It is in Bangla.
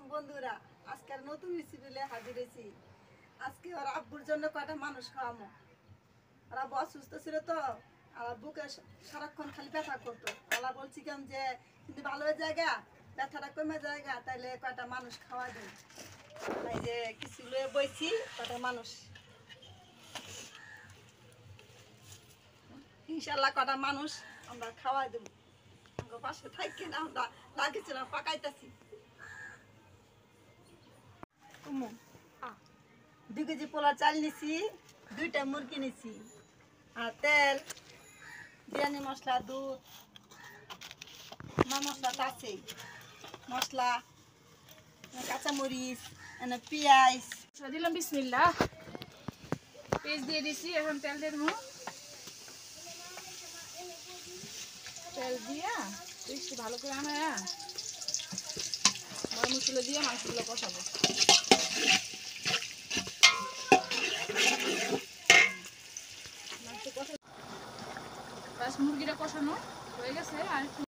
আলাইকুম বন্ধুরা, আজকের নতুন রেসিপি নিয়ে হাজির হয়েছি। আজকে ওর আব্বুর জন্য কয়টা মানুষ খাওয়ামো। ওর আব্বু অসুস্থ ছিল তো, আর বুকে সারাক্ষণ খালি ব্যথা করতো। আল্লাহ বলছি কেন যে কিন্তু ভালো জায়গা ব্যথাটা কমে জায়গা, তাইলে কয়টা মানুষ খাওয়া দেয়। তাই যে কিছু লয়ে বইছি, কয়টা মানুষ ইনশাল্লাহ কয়টা মানুষ আমরা খাওয়া দেবো। পাশে থাকি না, আমরা লাগিয়েছিলাম পাকাইতেছি। 2 কেজি পোলা চাল নিছি, 2টা মুরগি নিছি, আর তেল, বিরিয়ানি মশলা, দুধ, মশলা তো আছেই, মশলা, কাঁচামরিচ, পেঁয়াজ দিলাম। বিসমিল্লাহ, পেঁয়াজ দিয়ে দিছি। এখন তেল দিয়ে দেবো। তেল দিয়া পেঁয়াজটি ভালো করে আনায়া গরম মশলা দিয়ে মাংসগুলো কষাবো। মাংস কষা, বাস মুরগিটা কষানো হয়ে গেছে। আর একটু